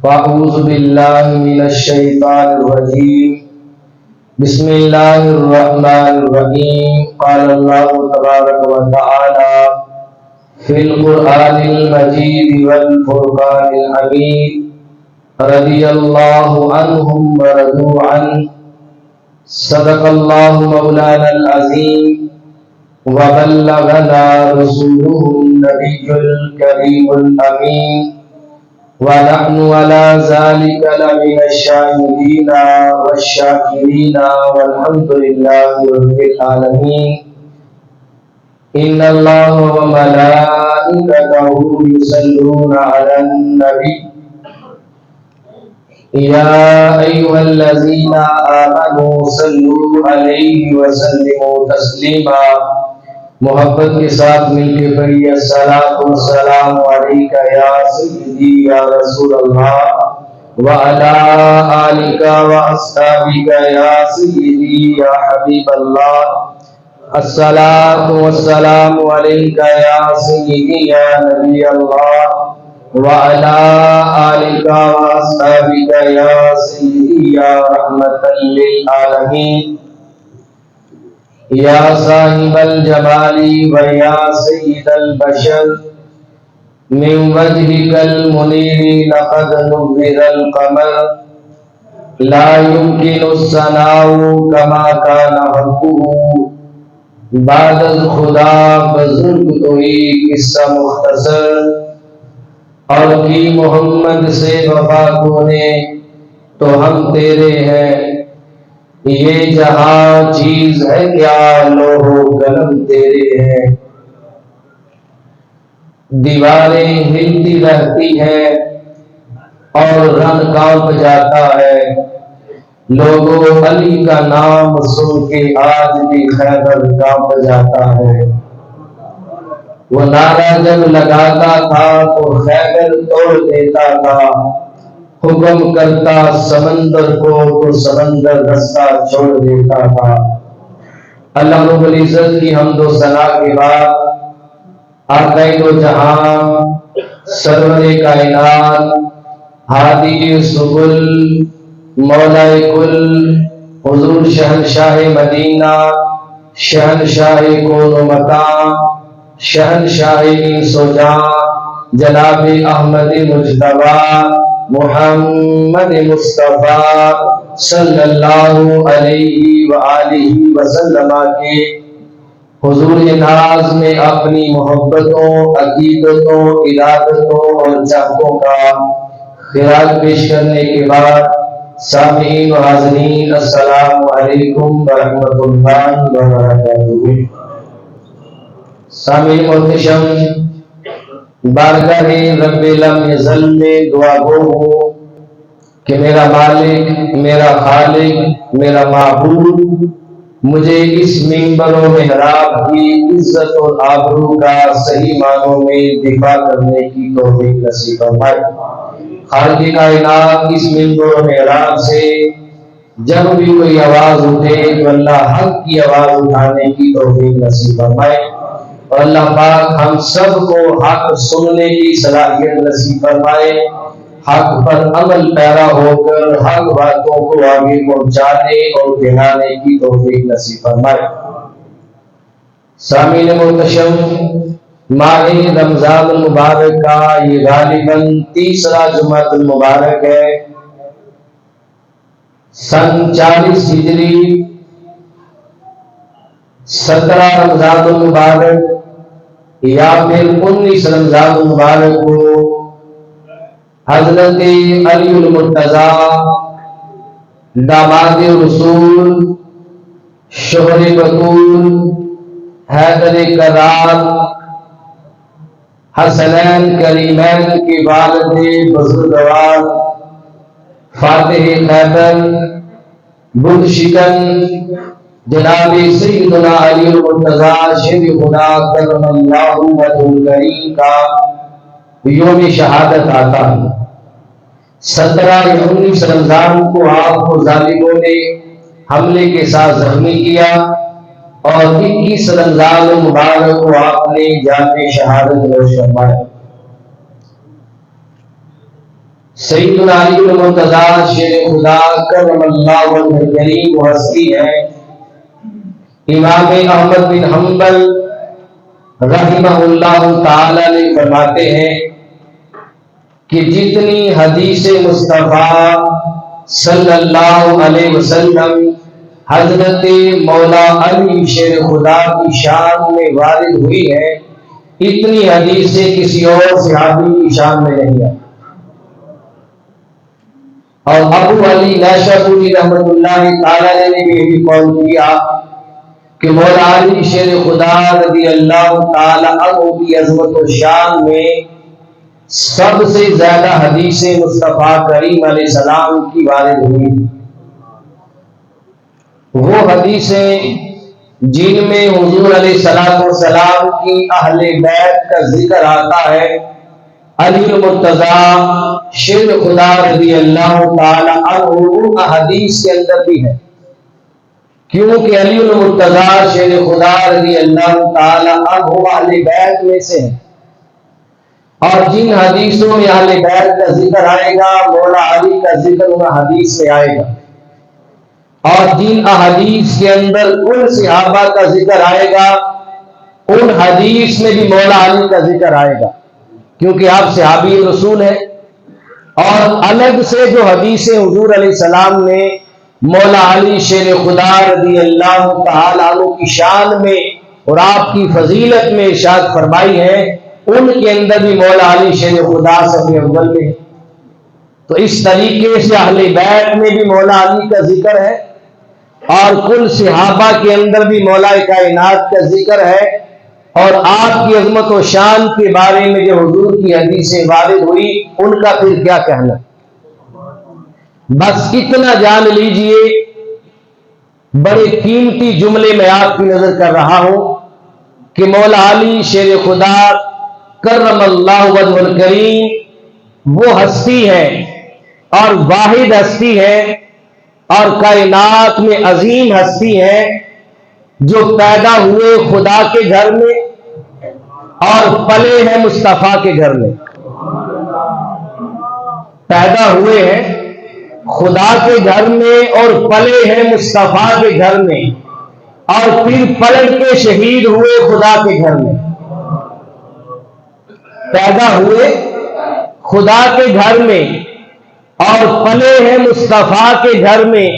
فأعوذ بالله من الشيطان الرجيم بسم الله الرحمن الرحيم قال الله تبارك وتعالى في القرآن المجيد والفرقان الحميد رضي الله عنهم ورضوا عنه صدق الله مولانا العظيم وبلغنا رسوله النبي الكريم الأمين ونحن على ذلك لمن الشاهدين والشاكرين والحمد لله رب العالمين إن الله وملائكته يصلون على النبي يا أيها الذين آمنوا صلوا عليه وسلموا تسليما محبت کے ساتھ مل کے پڑھیے الصلاۃ والسلام علیک یا سیدی یا رسول اللہ وعلی آلک واصحابک یا سیدی یا حبیب اللہ الصلاۃ والسلام علیک یا سیدی یا نبی اللہ وعلی آلک واصحابک یا سیدی یا رحمۃ للعالمین یا صاحب الجمال و یا سید البشر من وجهك المنیر لقد نور القمر لا يمكن الثناء كما كان حقه بعد خدا بزرگ تو ہی قصہ مختصر اور کی محمد سے وفا کو نے تو ہم تیرے ہیں یہ جہاں چیز ہے کیا لوح و قلم تیرے ہیں دیواریں ہلتی رہتی ہیں اور رن کانپ جاتا ہے لوگوں علی کا نام سن کے آج بھی خیبر کانپ جاتا ہے وہ نعرہ جب لگاتا تھا تو خیبر توڑ دیتا تھا حکم کرتا سمندر کو تو سمندر رستہ چھوڑ دیتا تھا اللہ رب العزت کی حمد و ثنا کے بعد آقا دو جہاں سرور کائنات ہادی سبل مولا کل حضور شہنشاہ مدینہ شہنشاہ کون و مکان شہنشاہ انس و جاں جناب احمد مجتبی محمد مصطفیٰ صلی اللہ علیہ وآلہ وسلم کے حضور ناز میں اپنی محبتوں عقیدتوں ارادتوں اور چاہتوں کا خراج پیش کرنے کے بعد سامعین و حاضرین السلام علیکم ورحمۃ اللہ وبرکاتہ۔ سامعین محتشم بارگاہ رب لم یزل میں دعا گو ہوں کہ میرا مالک میرا خالق میرا معبود مجھے اس منبر و محراب کی عزت اور آبرو کا صحیح معنوں میں دفاع کرنے کی توفیق نصیب فرمائے۔ خالق کائنات اس منبر و محراب سے جب بھی کوئی آواز اٹھے تو اللہ حق کی آواز اٹھانے کی توفیق نصیب فرمائے اور اللہ پاک ہم سب کو حق سننے کی صلاحیت نصیب فرمائے، حق پر عمل پیرا ہو کر حق باتوں کو آگے پہنچانے اور دکھانے کی توفیق نصیب فرمائے۔ سامعین محتشم ماہ رمضان المبارک کا یہ غالباً تیسرا جمعۃ المبارک ہے، سن 40 ہجری 17 رمضان المبارک یا پھر 19 رمضان المبارک کو حضرت علی المرتضیٰ داماد رسول شوہر بطول حیدر کرار حسنین کریمین کے والد بزرگوار فاتح خیبر بدھ شکن جناب سیدنا علی المرتضیٰ شیخنا کرم اللہ وجہہ الکریم کا یوم شہادت آتا ہے۔ 17 یا 19 رمضان کو آپ کو ظالموں نے حملے کے ساتھ زخمی کیا اور 21 رمضان المبارک کو آپ نے جان شہادت نوش فرمایا۔ سیدنا علی المرتضی شیر خدا کرم اللہ وجہ کریم وہ ہستی ہے امام احمد بن حنبل رحمہ اللہ تعالی نے فرماتے ہیں کہ جتنی حدیث مصطفیٰ صلی اللہ علیہ وسلم حضرت مولا علی شیر خدا کی شان میں وارد ہوئی ہے اتنی حدیثیں کسی اور صحابی کی شان میں نہیں آئی۔ اور ابو علی نیشاپوری رحمۃ اللہ تعالی نے بھی یہی قول کیا کہ مولا علی شیر خدا رضی اللہ تعالی عنہ کی عظمت و شان میں سب سے زیادہ حدیث مصطفیٰ کریم علیہ السلام کی وارد ہوئی، وہ حدیثیں جن میں حضور علیہ السلام کی اہل بیت کا ذکر آتا ہے، علی المرتضی شیر خدا رضی اللہ تعالی عنہ ان احادیث کے اندر بھی ہے، کیونکہ علی المرتضی شیر خدا رضی اللہ تعالی عنہ اہل بیت میں سے ہے، اور جن حدیثوں میں اہل بیت کا ذکر آئے گا مولا علی کا ذکر ان حدیث میں آئے گا، اور جن احادیث کے اندر کل صحابہ کا ذکر آئے گا ان حدیث میں بھی مولا علی کا ذکر آئے گا، کیونکہ آپ صحابی رسول ہیں۔ اور الگ سے جو حدیثیں حضور علیہ السلام نے مولا علی شیر خدا رضی اللہ تعالی عنہ کی شان میں اور آپ کی فضیلت میں ارشاد فرمائی ہے ان کے اندر بھی مولا علی شیر خدا صف اول میں ہے۔ تو اس طریقے سے اہل بیت میں بھی مولا علی کا ذکر ہے اور کل صحابہ کے اندر بھی مولا کائنات کا ذکر ہے، اور آپ کی عظمت و شان کے بارے میں جو حضور کی حدیثیں وارد ہوئی ان کا پھر کیا کہنا۔ بس اتنا جان لیجئے، بڑے قیمتی جملے میں آپ کی نظر کر رہا ہوں کہ مولا علی شیر خدا کرم اللہ وجہ الکریم وہ ہستی ہے اور واحد ہستی ہے اور کائنات میں عظیم ہستی ہے جو پیدا ہوئے خدا کے گھر میں اور پلے ہیں مصطفیٰ کے گھر میں۔ پیدا ہوئے ہیں خدا کے گھر میں اور پلے ہیں مصطفیٰ کے گھر میں، اور پھر پلٹ کے شہید ہوئے خدا کے گھر میں۔ پیدا ہوئے خدا کے گھر میں اور پلے ہیں مصطفیٰ کے گھر میں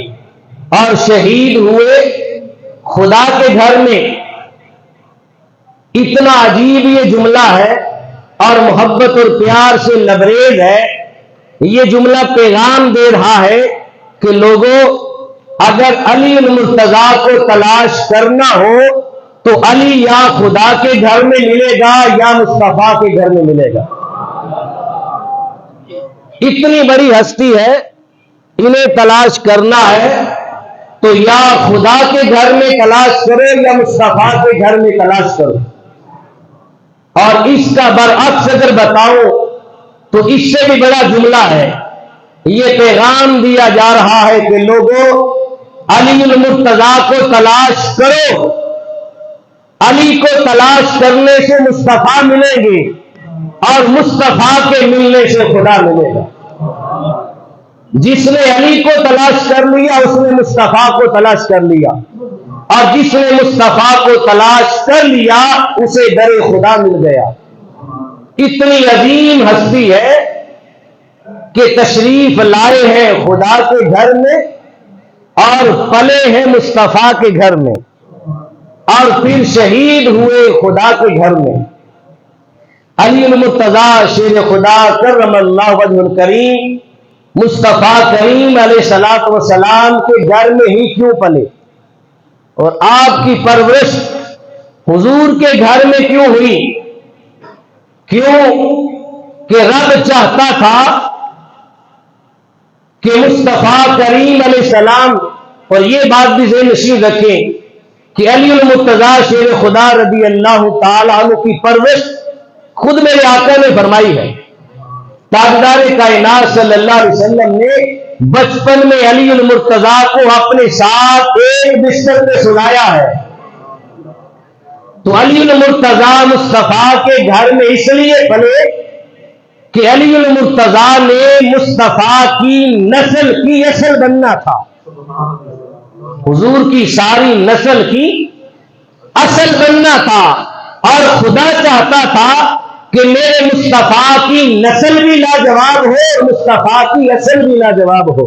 اور شہید ہوئے خدا کے گھر میں۔ اتنا عجیب یہ جملہ ہے اور محبت اور پیار سے لبریز ہے۔ یہ جملہ پیغام دے رہا ہے کہ لوگوں، اگر علی المرتضی کو تلاش کرنا ہو تو علی یا خدا کے گھر میں ملے گا یا مصطفیٰ کے گھر میں ملے گا۔ اتنی بڑی ہستی ہے، انہیں تلاش کرنا ہے تو یا خدا کے گھر میں تلاش کرو یا مصطفیٰ کے گھر میں تلاش کرو۔ اور اس کا برعکس اگر بتاؤ تو اس سے بھی بڑا جملہ ہے، یہ پیغام دیا جا رہا ہے کہ لوگوں، علی المرتضی کو تلاش کرو، علی کو تلاش کرنے سے مصطفیٰ ملیں گے اور مصطفیٰ کے ملنے سے خدا ملے گا۔ جس نے علی کو تلاش کر لیا اس نے مصطفیٰ کو تلاش کر لیا، اور جس نے مصطفیٰ کو تلاش کر لیا اسے در خدا مل گیا۔ اتنی عظیم ہستی ہے کہ تشریف لائے ہیں خدا کے گھر میں اور پلے ہیں مصطفیٰ کے گھر میں، اور پھر شہید ہوئے خدا کے گھر میں۔ علی المرتضی شیر خدا کرم اللہ وجہ الکریم مصطفیٰ کریم علیہ السلام کے گھر میں ہی کیوں پلے، اور آپ کی پرورش حضور کے گھر میں کیوں ہوئی؟ کیوں کہ رب چاہتا تھا کہ مصطفیٰ کریم علیہ السلام، اور یہ بات بھی ذہن نشین رکھیں کہ علی المرتضی شیر خدا رضی اللہ تعالی عنہ کی پرورش خود میرے آقا نے فرمائی ہے۔ تاجدار کائنات صلی اللہ علیہ وسلم نے بچپن میں علی المرتضی کو اپنے ساتھ ایک بستر پہ سلایا ہے۔ تو علی المرتضی مصطفیٰ کے گھر میں اس لیے پلے کہ علی المرتضیٰ نے مصطفیٰ کی نسل کی اصل بننا تھا، حضور کی ساری نسل کی اصل بننا تھا، اور خدا چاہتا تھا کہ میرے مصطفیٰ کی نسل بھی لاجواب ہو اور مصطفیٰ کی اصل بھی لاجواب ہو،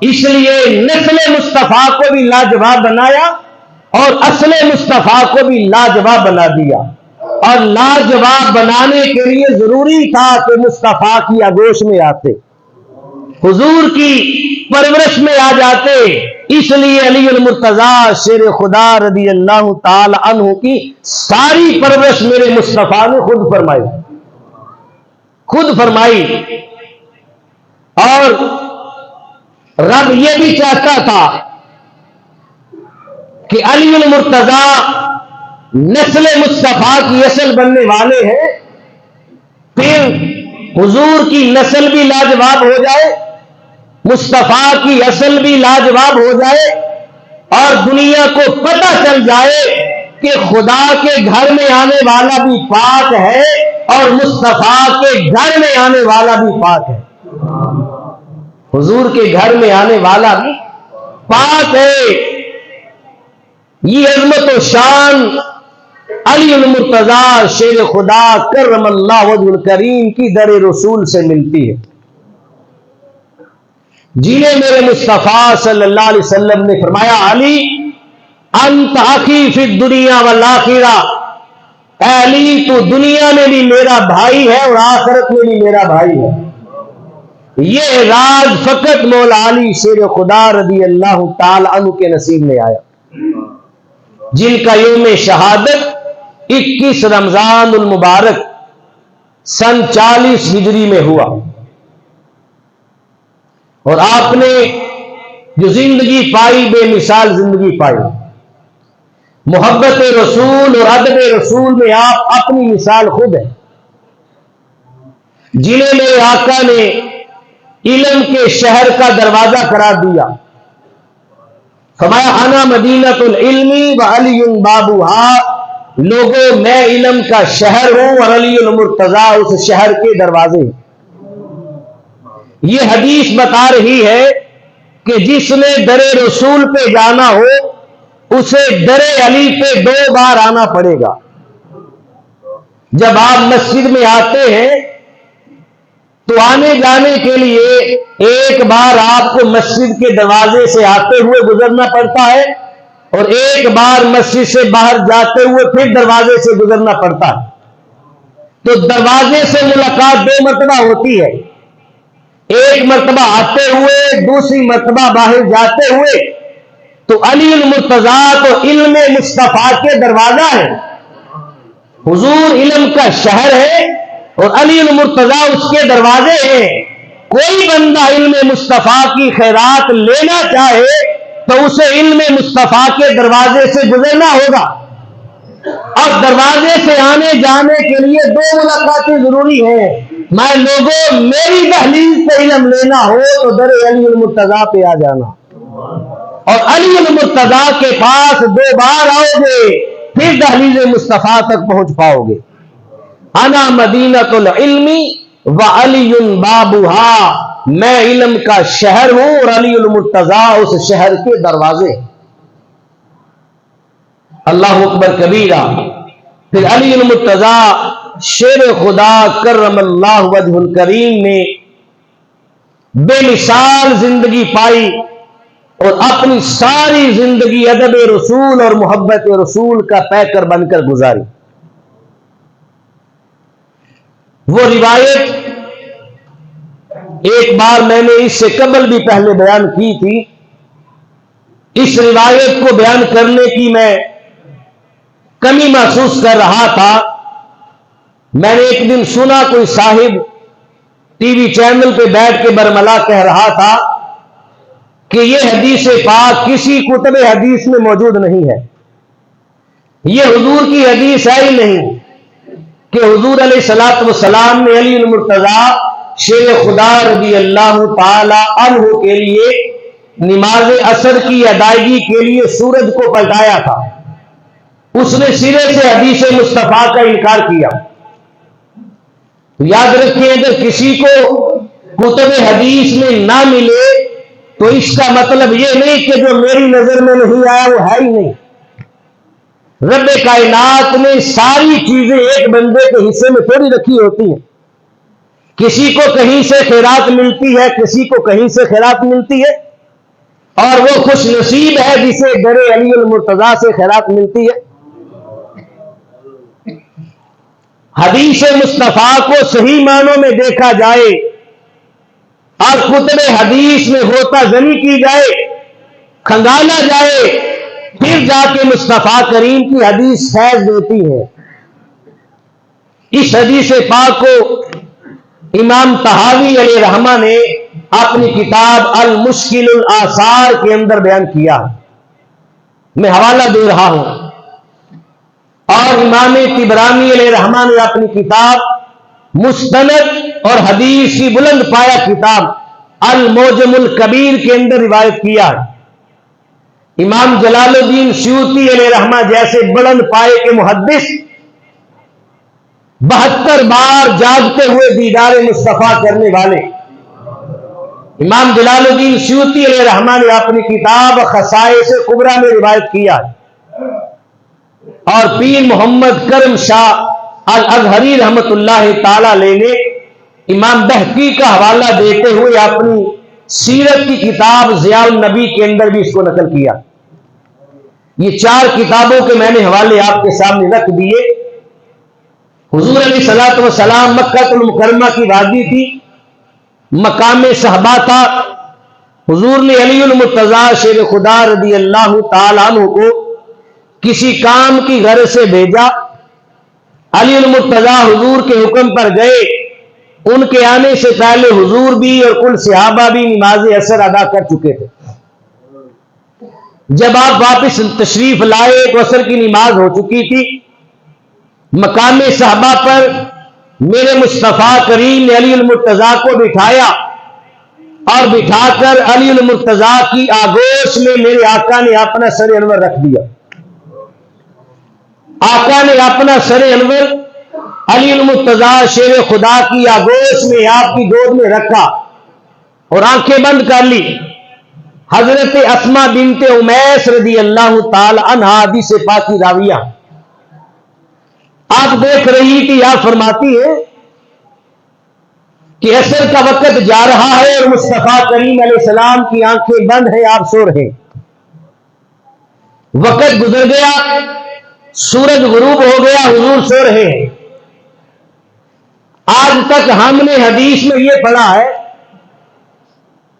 اس لیے نسل مصطفیٰ کو بھی لاجواب بنایا اور اصل مصطفیٰ کو بھی لاجواب بنا دیا، اور لاجواب بنانے کے لیے ضروری تھا کہ مصطفیٰ کی آغوش میں آتے، حضور کی پرورش میں آ جاتے، اس لیے علی المرتضیٰ شیر خدا رضی اللہ تعالی عنہ کی ساری پرورش میرے مصطفیٰ نے خود فرمائی، اور رب یہ بھی چاہتا تھا کہ علی المرتضیٰ نسل مصطفیٰ کی اصل بننے والے ہیں، پھر حضور کی نسل بھی لاجواب ہو جائے، مصطفیٰ کی اصل بھی لاجواب ہو جائے، اور دنیا کو پتہ چل جائے کہ خدا کے گھر میں آنے والا بھی پاک ہے اور مصطفیٰ کے گھر میں آنے والا بھی پاک ہے، حضور کے گھر میں آنے والا بھی پاک ہے۔ یہ عظمت و شان علی المرتضیٰ شیر خدا کرم اللہ وجہ الکریم کی در رسول سے ملتی ہے، جنہیں میرے مصطفیٰ صلی اللہ علیہ وسلم نے فرمایا علی انت اخی فی الدنیا والآخرہ، اے علی تو دنیا میں بھی میرا بھائی ہے اور آخرت میں بھی میرا بھائی ہے۔ یہ راز فقط مولا علی شیر خدا رضی اللہ تعالی عنہ کے نصیب میں آیا، جن کا یوم شہادت 21 رمضان المبارک سن 40 ہجری میں ہوا، اور آپ نے جو زندگی پائی بے مثال زندگی پائی، محبت رسول اور ادب رسول میں آپ اپنی مثال خود ہیں، جنہیں میرے آقا نے علم کے شہر کا دروازہ قرار دیا، فرمایا انا مدینۃ العلم وعلی بابها، لوگوں میں علم کا شہر ہوں اور علی المرتضیٰ اس شہر کے دروازے۔ یہ حدیث بتا رہی ہے کہ جس نے در رسول پہ جانا ہو اسے در علی پہ 2 بار آنا پڑے گا۔ جب آپ مسجد میں آتے ہیں تو آنے جانے کے لیے ایک بار آپ کو مسجد کے دروازے سے آتے ہوئے گزرنا پڑتا ہے، اور ایک بار مسجد سے باہر جاتے ہوئے پھر دروازے سے گزرنا پڑتا ہے۔ تو دروازے سے ملاقات 2 مرتبہ ہوتی ہے، ایک مرتبہ آتے ہوئے، دوسری مرتبہ باہر جاتے ہوئے۔ تو علی المرتضیٰ تو علم مصطفیٰ کے دروازہ ہے، حضور علم کا شہر ہے اور علی المرتضیٰ اس کے دروازے ہیں۔ کوئی بندہ علم مصطفیٰ کی خیرات لینا چاہے تو اسے علم مصطفیٰ کے دروازے سے گزرنا ہوگا، اور دروازے سے آنے جانے کے لیے 2 ملاقاتیں ضروری ہیں۔ میں لوگوں میری دہلیز پہ علم لینا ہو تو در علی المرتضیٰ پہ آ جانا، اور علی المرتضیٰ کے پاس 2 بار آؤ گے پھر دہلیز مصطفیٰ تک پہنچ پاؤ گے۔ انا مدینۃ العلم وعلی بابها، میں علم کا شہر ہوں اور علی المرتضیٰ اس شہر کے دروازے۔ اللہ اکبر کبیرہ۔ پھر علی المرتضیٰ شیر خدا کرم اللہ وجہ الکریم نے بے مثال زندگی پائی اور اپنی ساری زندگی ادب رسول اور محبت رسول کا پیکر بن کر گزاری۔ وہ روایت ایک بار میں نے اس سے قبل بھی پہلے بیان کی تھی، اس روایت کو بیان کرنے کی میں کمی محسوس کر رہا تھا۔ میں نے ایک دن سنا کوئی صاحب ٹی وی چینل پہ بیٹھ کے برملا کہہ رہا تھا کہ یہ حدیث پاک کسی کتب حدیث میں موجود نہیں ہے، یہ حضور کی حدیث ہے ہی نہیں کہ حضور علیہ الصلوۃ والسلام نے علی المرتضیٰ شیر خدا رضی اللہ تعالی عنہ کے لیے نماز عصر کی ادائیگی کے لیے سورج کو پلٹایا تھا۔ اس نے سرے سے حدیث مصطفیٰ کا انکار کیا، یاد رکھیں اگر کسی کو کتب حدیث میں نہ ملے تو اس کا مطلب یہ نہیں کہ جو میری نظر میں نہیں آیا وہ ہے ہی نہیں. رب کائنات نے ساری چیزیں ایک بندے کے حصے میں تھوڑی رکھی ہوتی ہیں. کسی کو کہیں سے خیرات ملتی ہے، کسی کو کہیں سے خیرات ملتی ہے، اور وہ خوش نصیب ہے جسے در علی المرتضیٰ سے خیرات ملتی ہے. حدیث مصطفیٰ کو صحیح معنوں میں دیکھا جائے اور کتب حدیث میں غوطہ زنی کی جائے، کھنگالا جائے، پھر جا کے مصطفیٰ کریم کی حدیث فیض دیتی ہے. اس حدیث پاک کو امام طحاوی علیہ رحمہ نے اپنی کتاب المشکل الآثار کے اندر بیان کیا. میں حوالہ دے رہا ہوں. اور امام طبرانی علیہ رحمہ نے اپنی کتاب مستند اور حدیث کی بلند پایا کتاب المعجم الکبیر کے اندر روایت کیا. امام جلال الدین سیوطی علیہ رحمہ جیسے بلند پائے کے محدث 72 بار جاگتے ہوئے دیدار مصطفیٰ کرنے والے امام جلال الدین سیوطی علیہ رحمہ نے اپنی کتاب خصائص کبریٰ میں روایت کیا. اور پیر محمد کرم شاہ الازہری رحمت اللہ تعالی علیہ نے امام بہقی کا حوالہ دیتے ہوئے اپنی سیرت کی کتاب ضیاء النبی کے اندر بھی اس کو نقل کیا. یہ 4 کتابوں کے میں نے حوالے آپ کے سامنے رکھ دیے. حضور علیہ الصلوۃ والسلام مکہ المکرمہ کی وادی تھی، مقام صحابہ تھا. حضور نے علی المرتضیٰ شیر خدا رضی اللہ تعالیٰ عنہ کو کسی کام کی غرض سے بھیجا. علی المرتضیٰ حضور کے حکم پر گئے. ان کے آنے سے پہلے حضور بھی اور کل صحابہ بھی نماز عصر ادا کر چکے تھے. جب آپ واپس تشریف لائے تو عصر کی نماز ہو چکی تھی. مقام صحابہ پر میرے مصطفیٰ کریم نے علی المرتضیٰ کو بٹھایا اور بٹھا کر علی المرتضیٰ کی آگوش میں میرے آقا نے اپنا سر انور رکھ دیا. آقا نے اپنا سر انور علی المرتضیٰ شیر خدا کی آگوش میں آپ کی گود میں رکھا اور آنکھیں بند کر لی. حضرت اسماء بنت امیس رضی اللہ تعالی عنہا حدیث پاک کی راویہ آپ دیکھ رہی تھی. آپ فرماتی ہے کہ عصر کا وقت جا رہا ہے اور مصطفیٰ کریم علیہ السلام کی آنکھیں بند ہیں، آپ سو رہے. وقت گزر گیا، سورج غروب ہو گیا، حضور سو رہے ہیں. آج تک ہم نے حدیث میں یہ پڑھا ہے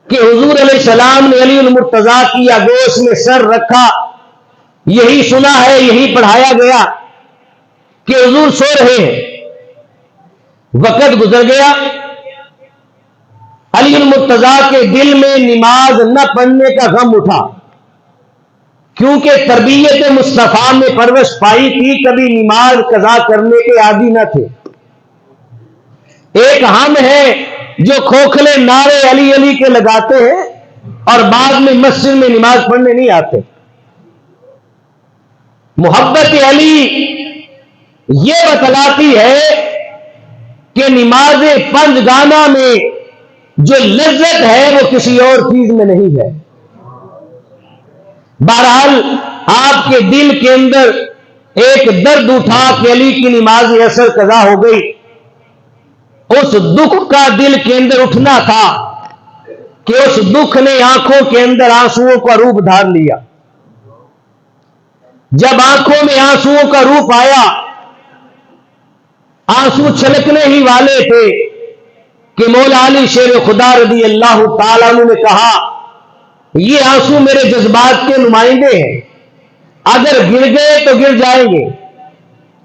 کہ حضور علیہ السلام نے علی المرتضیٰ کی آگوش میں سر رکھا. یہی سنا ہے، یہی پڑھایا گیا کہ حضور سو رہے ہیں. وقت گزر گیا، علی المرتضیٰ کے دل میں نماز نہ پڑھنے کا غم اٹھا، کیونکہ تربیت مصطفیٰ میں پرورش پائی تھی، کبھی نماز قضا کرنے کے عادی نہ تھے. ایک ہم ہیں جو کھوکھلے نعرے علی علی کے لگاتے ہیں اور بعد میں مسجد میں نماز پڑھنے نہیں آتے. محبت علی یہ بتلاتی ہے کہ نماز پنجگانہ میں جو لذت ہے وہ کسی اور چیز میں نہیں ہے. بہرحال آپ کے دل کے اندر ایک درد اٹھا کہ علی کی نماز عصر قضا ہو گئی. اس دکھ کا دل کے اندر اٹھنا تھا کہ اس دکھ نے آنکھوں کے اندر آنسوؤں کا روپ دھار لیا. جب آنکھوں میں آنسوؤں کا روپ آیا، آنسو چھلکنے ہی والے تھے کہ مولا علی شیر خدا رضی اللہ تعالیٰ عنہ نے کہا یہ آنسو میرے جذبات کے نمائندے ہیں، اگر گر گئے تو گر جائیں گے،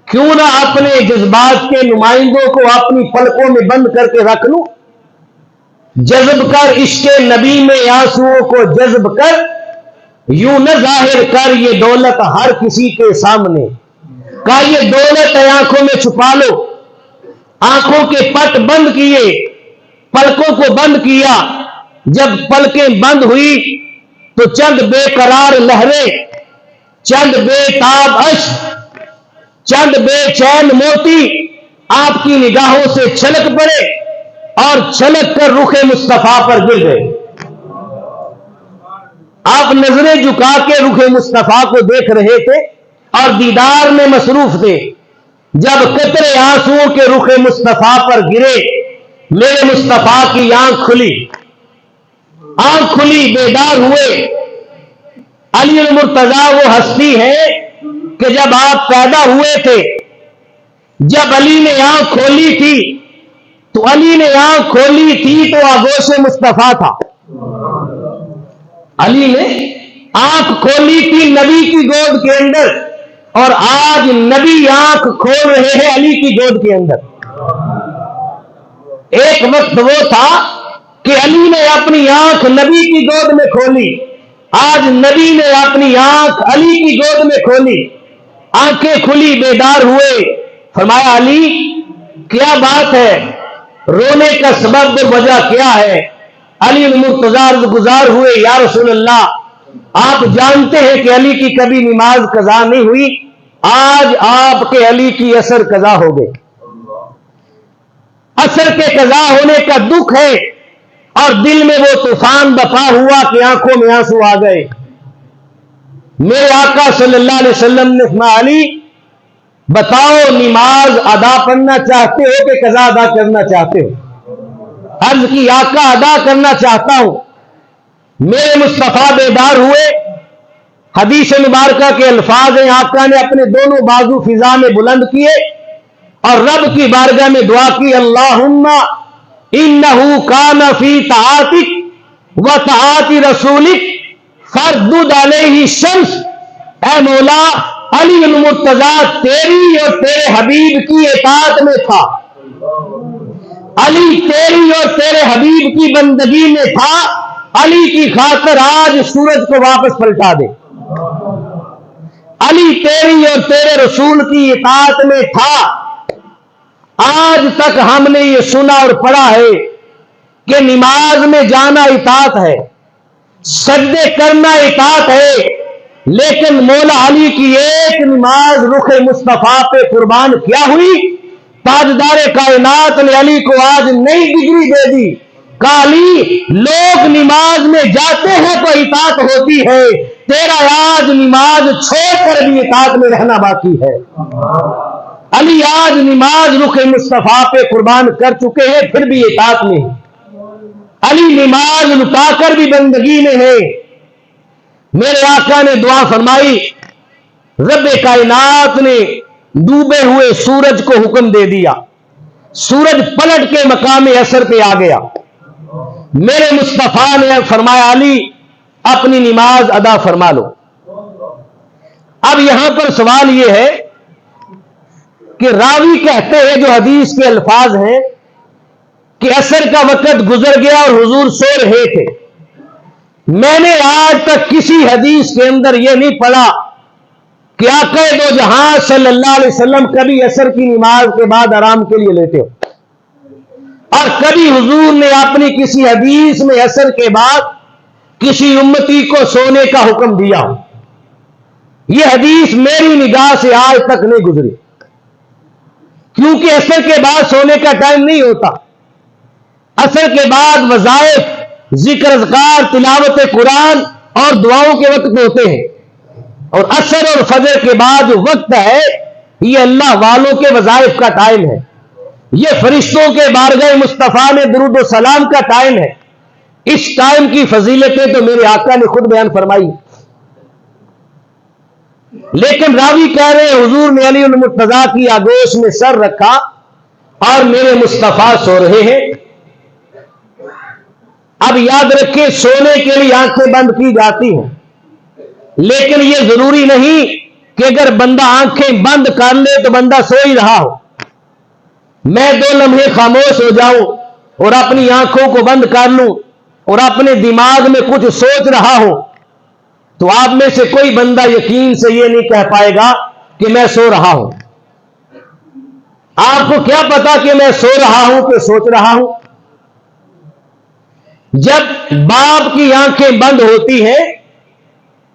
کیوں نہ اپنے جذبات کے نمائندوں کو اپنی پلکوں میں بند کر کے رکھ لوں. جذب کر عشق نبی میں آنسوؤں کو جذب کر، یوں نہ ظاہر کر یہ دولت ہر کسی کے سامنے. کہا یہ دولت آنکھوں میں چھپا لو. آنکھوں کے پٹ بند کیے، پلکوں کو بند کیا. جب پلکیں بند ہوئی تو چند بے قرار لہریں، چند بے تاب اشک، چند بے چین موتی آپ کی نگاہوں سے چھلک پڑے اور چھلک کر رخ مصطفیٰ پر گر گئے. آپ نظریں جھکا کے رخ مصطفیٰ کو دیکھ رہے تھے اور دیدار میں مصروف تھے. جب قطرے آنسوؤں کے رخ مصطفیٰ پر گرے، میرے مصطفیٰ کی آنکھ کھلی، بیدار ہوئے. علی المرتضیٰ وہ ہستی ہے کہ جب آپ پیدا ہوئے تھے، جب علی نے آنکھ کھولی تھی تو آغوش مصطفیٰ تھا. علی نے آنکھ کھولی تھی نبی کی گود کے اندر، اور آج نبی آنکھ کھول رہے ہیں علی کی گود کے اندر. ایک وقت وہ تھا کہ علی نے اپنی آنکھ نبی کی گود میں کھولی، آج نبی نے اپنی آنکھ علی کی گود میں کھولی. آنکھیں کھلی، بیدار ہوئے. فرمایا علی کیا بات ہے، رونے کا سبب اور وجہ کیا ہے؟ علی المرتضیٰ گزار ہوئے، یا رسول اللہ آپ جانتے ہیں کہ علی کی کبھی نماز قضا نہیں ہوئی، آج آپ کے علی کی عصر قضا ہو گئی. عصر کے قضا ہونے کا دکھ ہے اور دل میں وہ طوفان بپا ہوا کہ آنکھوں میں آنسو آ گئے. میرے آقا صلی اللہ علیہ وسلم نے فرمایا علی بتاؤ نماز ادا کرنا چاہتے ہو کہ قضا ادا کرنا چاہتے ہو؟ عرض کی آقا ادا کرنا چاہتا ہوں. میرے مصطفیٰ بیدار ہوئے. حدیث مبارکہ کے الفاظ ہیں، آقا نے اپنے دونوں بازو فضا میں بلند کیے اور رب کی بارگاہ میں دعا کی، اللہم انہ کان فی طاعتک و طاعت رسولک فردد علیہ الشمس. اے مولا علی المرتضیٰ تیری اور تیرے حبیب کی اطاعت میں تھا، علی تیری اور تیرے حبیب کی بندگی میں تھا، علی کی خاطر آج سورج کو واپس پلٹا دے. علی تیری اور تیرے رسول کی اطاعت میں تھا. آج تک ہم نے یہ سنا اور پڑھا ہے کہ نماز میں جانا اطاعت ہے، سجدے کرنا اطاعت ہے، لیکن مولا علی کی ایک نماز رخ مصطفیٰ پہ قربان کیا ہوئی. تاجدار کائنات نے علی کو آج نئی ڈگری دے دی. علی لوگ نماز میں جاتے ہیں تو اطاعت ہوتی ہے، تیرا آج نماز چھوڑ کر بھی اطاعت میں رہنا باقی ہے. علی آج نماز رخ مصطفیٰ پہ قربان کر چکے ہیں، پھر بھی اطاعت میں. علی نماز لٹا کر بھی بندگی میں ہے. میرے آقا نے دعا فرمائی، رب کائنات نے ڈوبے ہوئے سورج کو حکم دے دیا، سورج پلٹ کے مقام عصر پہ آ گیا. میرے مصطفیٰ نے فرمایا علی اپنی نماز ادا فرما لو. اب یہاں پر سوال یہ ہے کہ راوی کہتے ہیں جو حدیث کے الفاظ ہیں کہ عصر کا وقت گزر گیا اور حضور سو رہے تھے. میں نے آج تک کسی حدیث کے اندر یہ نہیں پڑھا کہ آقا دو جہاں صلی اللہ علیہ وسلم کبھی عصر کی نماز کے بعد آرام کے لیے لیتے ہو، اور کبھی حضور نے اپنی کسی حدیث میں عصر کے بعد کسی امتی کو سونے کا حکم دیا ہو. یہ حدیث میری نگاہ سے آج تک نہیں گزری، کیونکہ عصر کے بعد سونے کا ٹائم نہیں ہوتا. عصر کے بعد وظائف، ذکر اذکار، تلاوت قرآن اور دعاؤں کے وقت ہوتے ہیں، اور عصر اور فجر کے بعد جو وقت ہے یہ اللہ والوں کے وظائف کا ٹائم ہے، یہ فرشتوں کے بارگاہ مصطفیٰ میں درود و سلام کا ٹائم ہے. اس ٹائم کی فضیلتیں تو میرے آقا نے خود بیان فرمائی. لیکن راوی کہہ رہے ہیں حضور نے علی المرتضیٰ کی آغوش میں سر رکھا اور میرے مصطفیٰ سو رہے ہیں. اب یاد رکھیں سونے کے لیے آنکھیں بند کی جاتی ہیں، لیکن یہ ضروری نہیں کہ اگر بندہ آنکھیں بند کر لے تو بندہ سو ہی رہا ہو. میں 2 لمحے خاموش ہو جاؤں اور اپنی آنکھوں کو بند کر لوں اور اپنے دماغ میں کچھ سوچ رہا ہوں تو آپ میں سے کوئی بندہ یقین سے یہ نہیں کہہ پائے گا کہ میں سو رہا ہوں. آپ کو کیا پتا کہ میں سو رہا ہوں کہ سوچ رہا ہوں؟ جب باپ کی آنکھیں بند ہوتی ہیں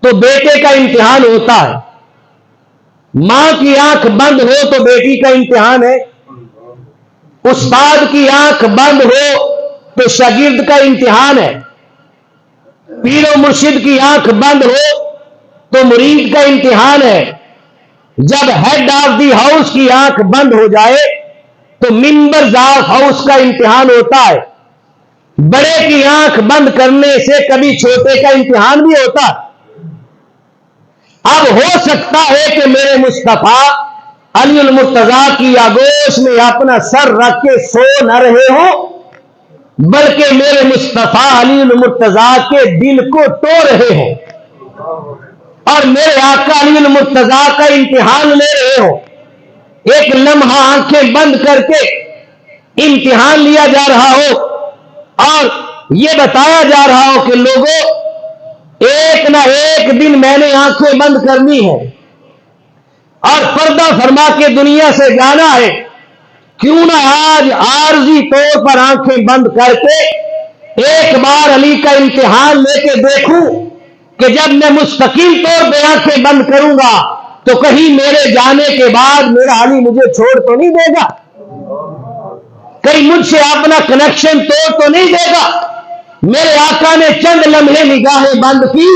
تو بیٹے کا امتحان ہوتا ہے، ماں کی آنکھ بند ہو تو بیٹی کا امتحان ہے. استاد کی آنکھ بند ہو تو شاگرد کا امتحان ہے، پیر و مرشد کی آنکھ بند ہو تو مرید کا امتحان ہے، جب ہیڈ آف دی ہاؤس کی آنکھ بند ہو جائے تو ممبرز آف ہاؤس کا امتحان ہوتا ہے، بڑے کی آنکھ بند کرنے سے کبھی چھوٹے کا امتحان بھی ہوتا ہے۔ اب ہو سکتا ہے کہ میرے مصطفیٰ علی المرتضیٰ کی آگوش میں اپنا سر رکھ کے سو نہ رہے ہوں، بلکہ میرے مصطفیٰ علی المرتضیٰ کے دل کو تو رہے ہوں اور میرے آقا علی المرتضیٰ کا امتحان لے رہے ہوں۔ ایک لمحہ آنکھیں بند کر کے امتحان لیا جا رہا ہو اور یہ بتایا جا رہا ہو کہ لوگوں ایک نہ ایک دن میں نے آنکھیں بند کرنی ہے اور پردہ فرما کے دنیا سے جانا ہے، کیوں نہ آج عارضی طور پر آنکھیں بند کر کے ایک بار علی کا امتحان لے کے دیکھوں کہ جب میں مستقل طور پہ آنکھیں بند کروں گا تو کہیں میرے جانے کے بعد میرا علی مجھے چھوڑ تو نہیں دے گا، کہیں مجھ سے اپنا کنیکشن توڑ تو نہیں دے گا۔ میرے آقا نے چند لمحے نگاہیں بند کی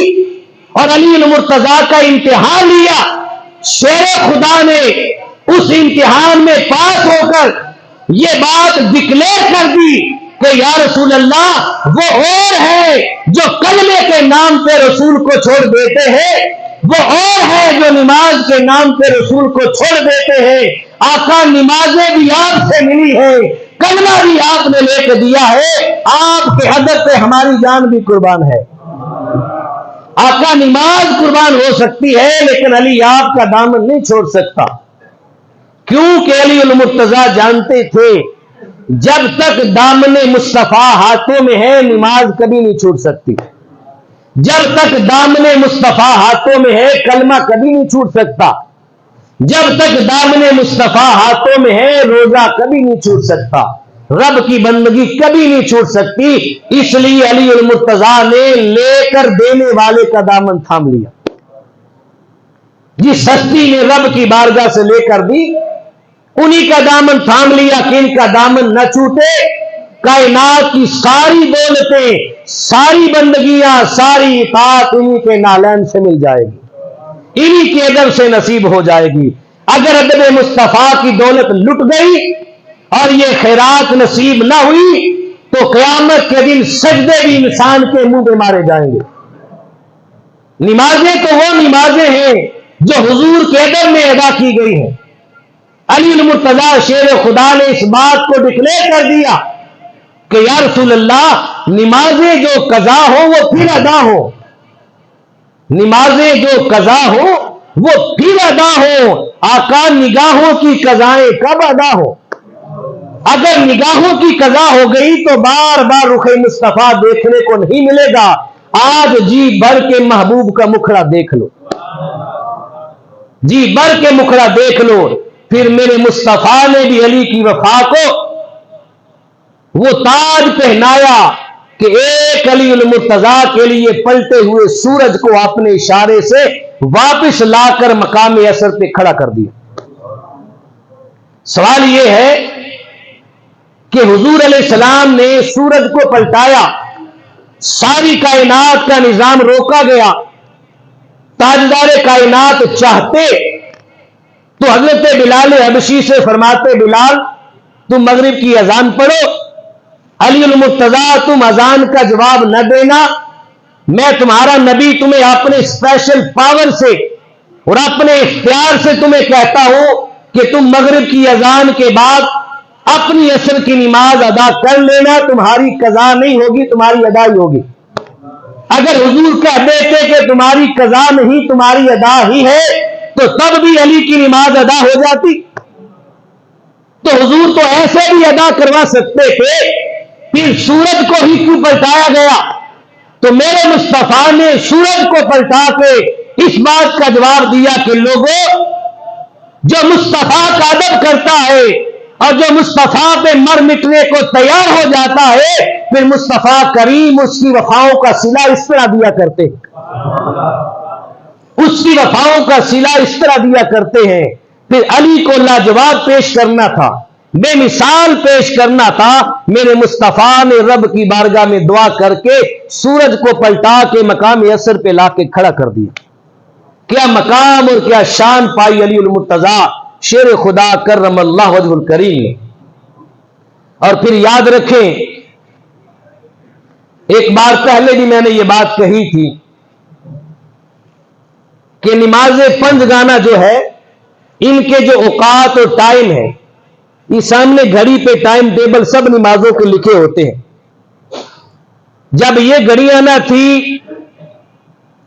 اور علی المرتضیٰ کا امتحان لیا، شیر خدا نے اس امتحان میں پاس ہو کر یہ بات ڈکلیئر کر دی کہ یا رسول اللہ وہ اور ہے جو کلمے کے نام پہ رسول کو چھوڑ دیتے ہیں، وہ اور ہے جو نماز کے نام پہ رسول کو چھوڑ دیتے ہیں۔ آقا نمازیں بھی آپ سے ملی ہے، کلمہ بھی آپ نے لے کے دیا ہے، آپ کے ادب پہ ہماری جان بھی قربان ہے۔ آقا نماز قربان ہو سکتی ہے لیکن علی آپ کا دامن نہیں چھوڑ سکتا، کیونکہ علی المرتضیٰ جانتے تھے جب تک دامن مصطفیٰ ہاتھوں میں ہے نماز کبھی نہیں چھوٹ سکتی، جب تک دامن مصطفیٰ ہاتھوں میں ہے کلمہ کبھی نہیں چھوٹ سکتا، جب تک دامن مصطفیٰ ہاتھوں میں ہے روزہ کبھی نہیں چھوٹ سکتا، رب کی بندگی کبھی نہیں چھوٹ سکتی۔ اس لیے علی المرتضیٰ نے لے کر دینے والے کا دامن تھام لیا، جس ہستی نے رب کی بارگاہ سے لے کر دی انہی کا دامن تھام لیا کہ ان کا دامن نہ چھوٹے، کائنات کی ساری دولتیں، ساری بندگیاں، ساری اطاعت انہی کے نالین سے مل جائے گی، انہی کے ادب سے نصیب ہو جائے گی۔ اگر ادب مصطفیٰ کی دولت لٹ گئی اور یہ خیرات نصیب نہ ہوئی تو قیامت کے دن سجدے بھی انسان کے منہ پہ مارے جائیں گے۔ نمازیں تو وہ نمازیں ہیں جو حضور کے ادب میں ادا کی گئی ہیں۔ علی المرتضیٰ شیر خدا نے اس بات کو ڈکلیئر کر دیا کہ یا رسول اللہ نمازیں جو قضا ہو وہ پھر ادا ہو، نمازیں جو قضا ہو وہ پھر ادا ہو، آقا نگاہوں کی قضائیں کب ادا ہو؟ اگر نگاہوں کی قضا ہو گئی تو بار بار رخ مصطفیٰ دیکھنے کو نہیں ملے گا۔ آج جی بھر کے محبوب کا مکھڑا دیکھ لو، جی بھر کے مکھڑا دیکھ لو، پھر میرے مصطفیٰ نے بھی علی کی وفا کو وہ تاج پہنایا کہ ایک علی المرتضیٰ کے لیے پلٹے ہوئے سورج کو اپنے اشارے سے واپس لا کر مقام اثر پہ کھڑا کر دیا۔ سوال یہ ہے کہ حضور علیہ السلام نے سورج کو پلٹایا، ساری کائنات کا نظام روکا گیا، تاجدار کائنات چاہتے تو حضرت بلال حبشی سے فرماتے بلال تم مغرب کی اذان پڑھو، علی المرتضیٰ تم اذان کا جواب نہ دینا، میں تمہارا نبی تمہیں اپنے اسپیشل پاور سے اور اپنے اختیار سے تمہیں کہتا ہوں کہ تم مغرب کی اذان کے بعد اپنی عصر کی نماز ادا کر لینا، تمہاری قضا نہیں ہوگی، تمہاری ادا ہی ہوگی۔ اگر حضور کہہ دیتے کہ تمہاری قضا نہیں تمہاری ادا ہی ہے تو تب بھی علی کی نماز ادا ہو جاتی، تو حضور تو ایسے بھی ادا کروا سکتے تھے، پھر سورج کو ہی کیوں پلٹایا گیا؟ تو میرے مصطفیٰ نے سورج کو پلٹا کے اس بات کا جواب دیا کہ لوگوں جو مصطفیٰ کا ادب کرتا ہے اور جو مصطفیٰ پہ مر مٹنے کو تیار ہو جاتا ہے پھر مصطفیٰ کریم اس کی وفاؤں کا صلہ اس طرح دیا کرتے ہیں، اس کی وفاؤں کا صلہ اس طرح دیا کرتے ہیں۔ پھر علی کو لاجواب پیش کرنا تھا، بے مثال پیش کرنا تھا، میرے مصطفیٰ نے رب کی بارگاہ میں دعا کر کے سورج کو پلٹا کے مقام اثر پہ لا کے کھڑا کر دیا۔ کیا مقام اور کیا شان پائی علی المرتضیٰ شیر خدا کرم اللہ وجہ الکریم نے۔ اور پھر یاد رکھیں، ایک بار پہلے بھی میں نے یہ بات کہی تھی کہ نماز پنجگانہ جو ہے، ان کے جو اوقات اور ٹائم ہے، یہ سامنے گھڑی پہ ٹائم ٹیبل سب نمازوں کے لکھے ہوتے ہیں۔ جب یہ گھڑیاں نہ تھی،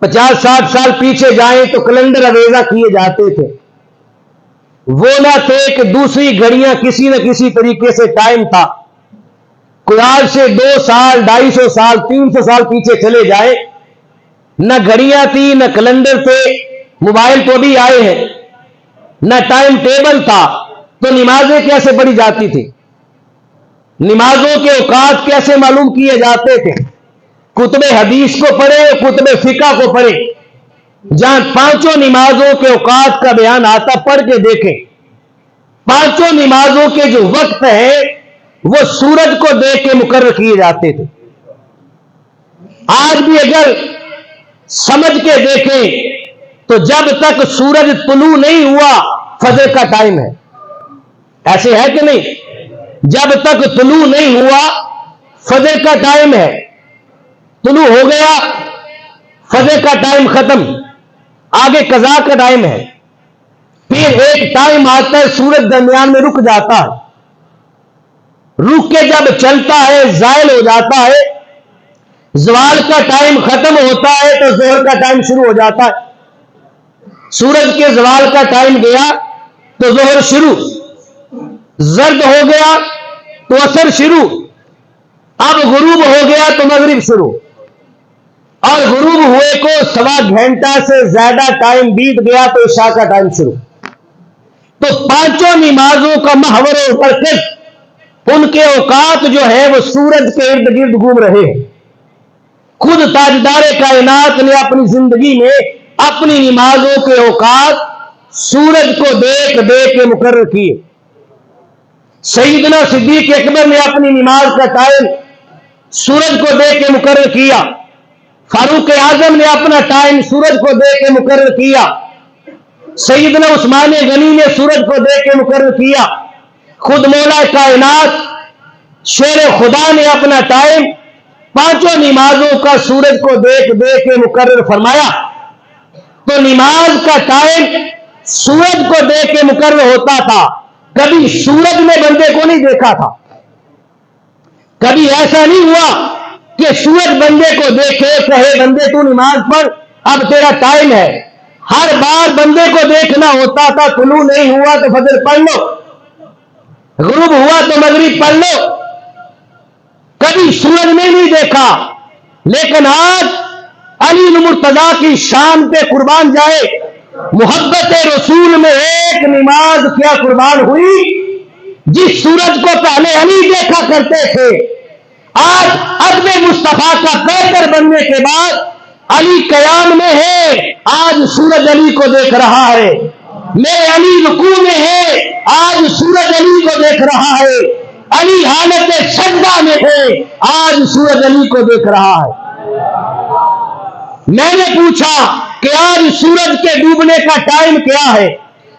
50-60 سال پیچھے جائیں تو کیلنڈر اویزہ کیے جاتے تھے، وہ نہ تھے کہ دوسری گھڑیاں کسی نہ کسی طریقے سے ٹائم تھا۔ کوئی آج سے 200 سال 250 سال 300 سال پیچھے چلے جائے، نہ گھڑیاں تھی، نہ کیلنڈر تھے، موبائل تو بھی آئے ہیں، نہ ٹائم ٹیبل تھا، تو نمازیں کیسے پڑھی جاتی تھی؟ نمازوں کے اوقات کیسے معلوم کیے جاتے تھے؟ کتب حدیث کو پڑھے، کتب فقہ کو پڑھے، جہاں 5 نمازوں کے اوقات کا بیان آتا پڑھ کے دیکھیں۔ 5 نمازوں کے جو وقت ہے وہ سورج کو دیکھ کے مقرر کیے جاتے تھے۔ آج بھی اگر سمجھ کے دیکھیں تو جب تک سورج طلوع نہیں ہوا فجر کا ٹائم ہے، ایسے ہے کہ نہیں؟ جب تک طلوع نہیں ہوا فجر کا ٹائم ہے، طلوع ہو گیا فجر کا ٹائم ختم، آگے قضاء کا ٹائم ہے۔ پھر ایک ٹائم آتا ہے سورج درمیان میں رک جاتا ہے، رک کے جب چلتا ہے زائل ہو جاتا ہے، زوال کا ٹائم ختم ہوتا ہے تو ظہر کا ٹائم شروع ہو جاتا ہے۔ سورج کے زوال کا ٹائم گیا تو ظہر شروع، زرد ہو گیا تو عصر شروع، اب غروب ہو گیا تو مغرب شروع، اور غروب ہوئے کو 1.25 گھنٹہ سے زیادہ ٹائم بیت گیا تو عشاء کا ٹائم شروع۔ تو 5 نمازوں کا محور اور مرکز، ان کے اوقات جو ہے وہ سورج کے ارد گرد گھوم رہے ہیں۔ خود تاجدار کائنات نے اپنی زندگی میں اپنی نمازوں کے اوقات سورج کو دیکھ دیکھ کے مقرر کیے۔ سیدنا صدیق اکبر نے اپنی نماز کا ٹائم سورج کو دیکھ کے مقرر کیا، فاروق اعظم نے اپنا ٹائم سورج کو دیکھ کے مقرر کیا، سیدنا عثمان غنی نے سورج کو دیکھ کے مقرر کیا، خود مولا کائنات شیر خدا نے اپنا ٹائم 5 نمازوں کا سورج کو دیکھ دیکھ کے مقرر فرمایا۔ تو نماز کا ٹائم سورج کو دیکھ کے مقرر ہوتا تھا، کبھی سورج نے بندے کو نہیں دیکھا تھا۔ کبھی ایسا نہیں ہوا کہ سورج بندے کو دیکھے کہے بندے تو نماز پڑھ اب تیرا ٹائم ہے۔ ہر بار بندے کو دیکھنا ہوتا تھا، طلوع نہیں ہوا تو فجر پڑھ لو، غروب ہوا تو مغرب پڑھ لو، کبھی سورج نے نہیں دیکھا۔ لیکن آج علی المرتضیٰ کی شان پہ قربان جائے، محبت رسول میں ایک نماز کیا قربان ہوئی، جس سورج کو پہلے علی دیکھا کرتے تھے، آج عدم مصطفیٰ کا پیکر بننے کے بعد علی قیام میں ہے، آج سورج علی کو دیکھ رہا ہے۔ میرے علی رکوع میں ہے، آج سورج علی کو دیکھ رہا ہے۔ علی حالت سجدہ میں ہے، آج سورج علی کو دیکھ رہا ہے۔ میں نے پوچھا کہ آج سورج کے ڈوبنے کا ٹائم کیا ہے،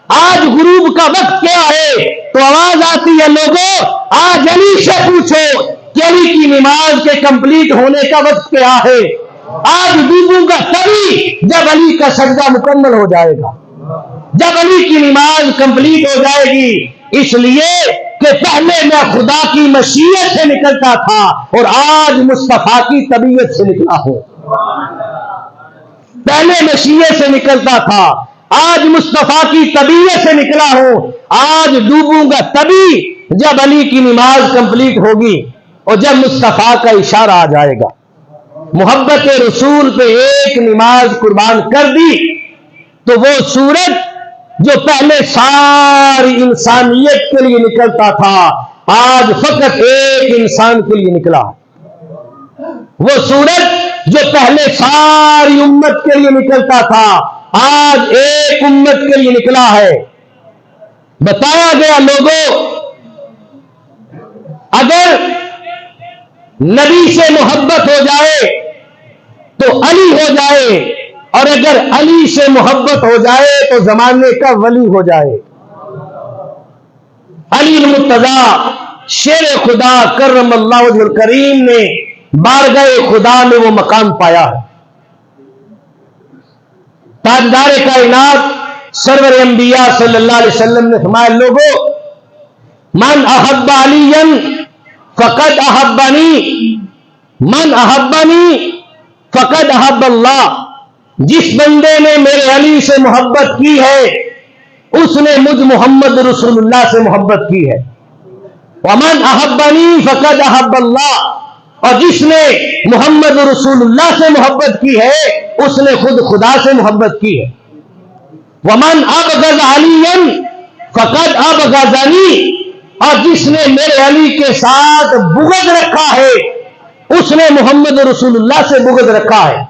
آج غروب کا وقت کیا ہے، تو آواز آتی ہے لوگوں آج علی سے پوچھو کہ علی کی نماز کے کمپلیٹ ہونے کا وقت کیا ہے۔ آج ڈوبوں گا تبھی جب علی کا سجدہ مکمل ہو جائے گا، جب علی کی نماز کمپلیٹ ہو جائے گی، اس لیے کہ پہلے میں خدا کی مشیت سے نکلتا تھا اور آج مصطفیٰ کی طبیعت سے نکلا ہوں۔ پہلے مشیت سے نکلتا تھا، آج مصطفیٰ کی طبیعت سے نکلا ہوں۔ آج ڈوبوں گا تبھی جب علی کی نماز کمپلیٹ ہوگی اور جب مصطفیٰ کا اشارہ آ جائے گا۔ محبت رسول پہ ایک نماز قربان کر دی تو وہ سورج جو پہلے ساری انسانیت کے لیے نکلتا تھا، آج فقط ایک انسان کے لیے نکلا۔ وہ سورج جو پہلے ساری امت کے لیے نکلتا تھا، آج ایک امت کے لیے نکلا ہے۔ بتایا گیا لوگوں اگر نبی سے محبت ہو جائے تو علی ہو جائے، اور اگر علی سے محبت ہو جائے تو زمانے کا ولی ہو جائے۔ علی المرتضیٰ شیر خدا کرم اللہ وجہ الکریم نے بارگاہ خدا میں وہ مقام پایا ہے۔ تاجدار کائنات سرور انبیاء صلی اللہ علیہ وسلم نے فرمایا، لوگوں من احب علی فقد احبنی، من احبنی فقد احب اللہ، جس بندے نے میرے علی سے محبت کی ہے اس نے مجھ محمد رسول اللہ سے محبت کی ہے۔ ومن احبنی فقد احب اللہ، اور جس نے محمد رسول اللہ سے محبت کی ہے اس نے خود خدا سے محبت کی ہے۔ ومن ابغض علی فقد ابغضنی، اور جس نے میرے علی کے ساتھ بغض رکھا ہے اس نے محمد رسول اللہ سے بغض رکھا ہے۔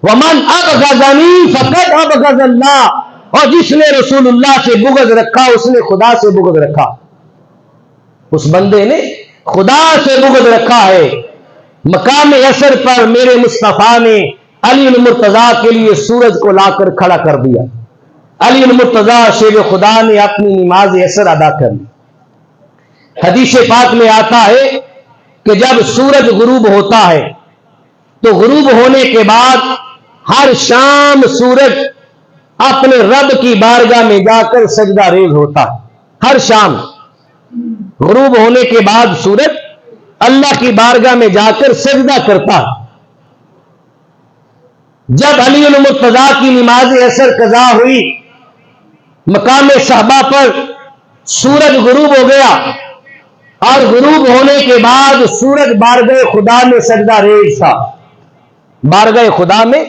ومن ابغضنی فقد ابغض اللہ، اور جس نے رسول اللہ سے بغض رکھا اس نے خدا سے بغض رکھا۔ اس بندے نے خدا سے بغض رکھا ہے۔ مقام عصر پر میرے مصطفیٰ نے علی المرتضیٰ کے لیے سورج کو لا کر کھڑا کر دیا۔ علی المرتضیٰ شیر خدا نے اپنی نماز عصر ادا کر لی۔ حدیث پاک میں آتا ہے کہ جب سورج غروب ہوتا ہے تو غروب ہونے کے بعد ہر شام سورج اپنے رب کی بارگاہ میں جا کر سجدہ ریز ہوتا ہے۔ ہر شام غروب ہونے کے بعد سورج اللہ کی بارگاہ میں جا کر سجدہ کرتا ہے۔ جب علی المرتضیٰ کی نماز عصر قضا ہوئی، مقام صحابہ پر سورج غروب ہو گیا، اور غروب ہونے کے بعد سورج بارگاہ خدا میں سجدہ ریز تھا۔ بارگاہ خدا میں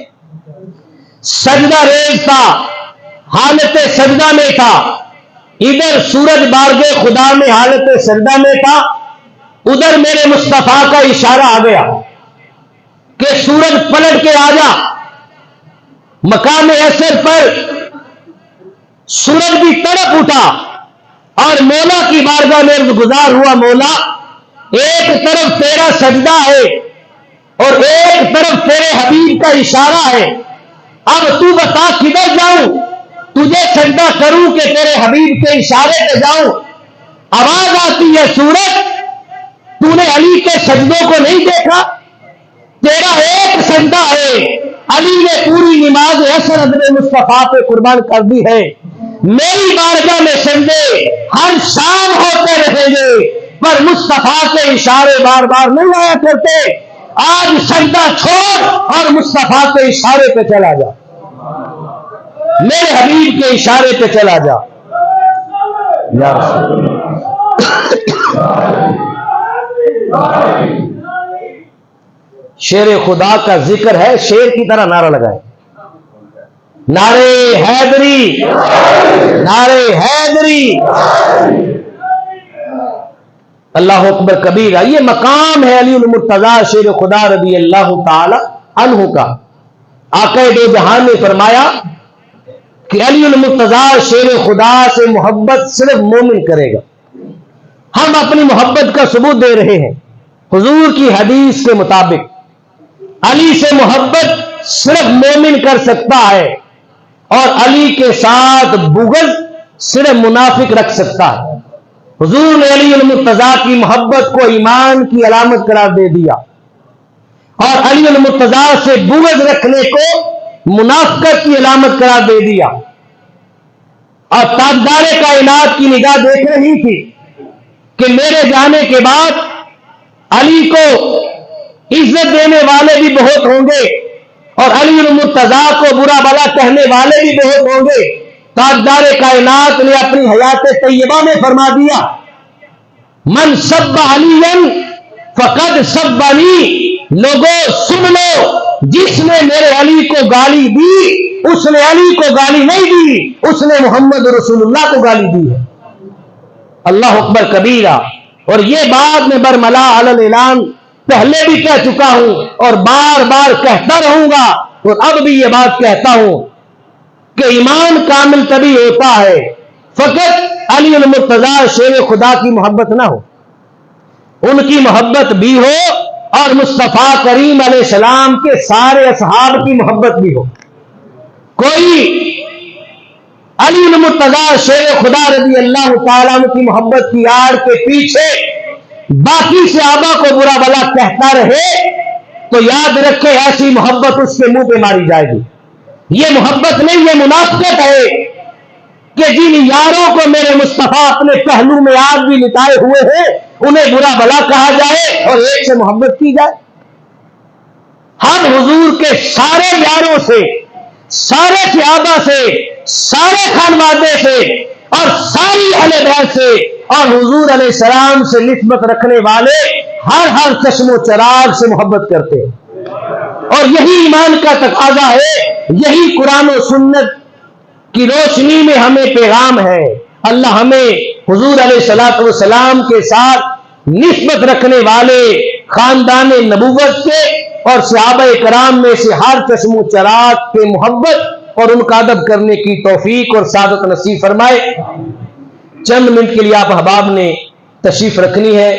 سجدہ ریز تھا، حالت سجدہ میں تھا۔ ادھر سورج بارگاہ خدا میں حالت سجدہ میں تھا، ادھر میرے مصطفیٰ کا اشارہ آ گیا کہ سورج پلٹ کے آ جا۔ مقام عصر پر سورج بھی تڑپ اٹھا اور مولا کی بارگاہ میں گزار ہوا، مولا ایک طرف تیرا سجدہ ہے اور ایک طرف تیرے حبیب کا اشارہ ہے، اب تو بتا کدھر جاؤں، تجھے سجدہ کروں کہ تیرے حبیب کے اشارے پہ جاؤں؟ آواز آتی ہے، سورج تو نے علی کے سجدوں کو نہیں دیکھا؟ تیرا ایک سجدہ ہے، علی نے پوری نماز عصر حضرت مصطفیٰ پہ قربان کر دی ہے۔ میری بارگاہ میں سجدے ہر شام ہوتے رہیں گے، پر مصطفیٰ کے اشارے بار بار نہیں آیا کرتے۔ آج سجدہ چھوڑ اور مصطفیٰ کے اشارے پہ چلا جا، میرے حبیب کے اشارے پہ چلا جا۔ یا رسول شیر خدا کا ذکر ہے، شیر کی طرح نعرہ لگائے، نعرے حیدری، نعرے حیدری، اللہ اکبر کبیرہ۔ یہ مقام ہے علی المرتضیٰ شیر خدا رضی اللہ تعالی عنہ کا۔ آقا دو جہان نے فرمایا کہ علی المرتضیٰ شیر خدا سے محبت صرف مومن کرے گا۔ ہم اپنی محبت کا ثبوت دے رہے ہیں حضور کی حدیث کے مطابق۔ علی سے محبت صرف مومن کر سکتا ہے، اور علی کے ساتھ بغض صرف منافق رکھ سکتا ہے۔ حضور نے علی المرتضیٰ کی محبت کو ایمان کی علامت قرار دے دیا، اور علی المرتضیٰ سے بغض رکھنے کو منافقت کی علامت قرار دے دیا۔ اور تاجدار کائنات کی نگاہ دیکھ رہی تھی کہ میرے جانے کے بعد علی کو عزت دینے والے بھی بہت ہوں گے، اور علی المرتضیٰ کو برا بھلا کہنے والے بھی بہت ہوں گے۔ تاجدار کائنات نے اپنی حیات طیبہ میں فرما دیا، من سب علی فقد سبنی، لوگوں سن لو، جس نے میرے علی کو گالی دی اس نے علی کو گالی نہیں دی، اس نے محمد رسول اللہ کو گالی دی ہے۔ اللہ اکبر کبیرہ۔ اور یہ بات میں برملا علی الاعلان پہلے بھی کہہ چکا ہوں اور بار بار کہتا رہوں گا، اور اب بھی یہ بات کہتا ہوں کہ ایمان کامل تبھی ہوتا ہے فقط علی المرتضیٰ شیر خدا کی محبت نہ ہو۔ ان کی محبت بھی ہو اور مصطفیٰ کریم علیہ السلام کے سارے اصحاب کی محبت بھی ہو. کوئی علی المرتضیٰ شیر خدا رضی اللہ تعالیٰ عنہ کی محبت کی آڑ کے پیچھے باقی صحابہ کو برا بلا کہتا رہے تو یاد رکھے ایسی محبت اس کے منہ پہ ماری جائے گی. یہ محبت نہیں، یہ منافقت ہے کہ جن یاروں کو میرے مصطفیٰ اپنے پہلو میں آج بھی لٹائے ہوئے ہیں انہیں برا بلا کہا جائے اور ایک سے محبت کی جائے. ہم حضور کے سارے یاروں سے، سارے صحابہ سے، سارے خانوادے سے اور ساری اہل بیت سے اور حضور علیہ السلام سے نسبت رکھنے والے ہر چشم و چراغ سے محبت کرتے ہیں. اور یہی ایمان کا تقاضا ہے، یہی قرآن و سنت کی روشنی میں ہمیں پیغام ہے. اللہ ہمیں حضور علیہ السلام کے ساتھ نسبت رکھنے والے خاندان نبوت کے اور صحابہ کرام میں سے ہر چشم و چراغ کے محبت اور ان کا ادب کرنے کی توفیق اور سعادت نصیب فرمائے. چند منٹ کے لیے آپ احباب نے تشریف رکھنی ہے.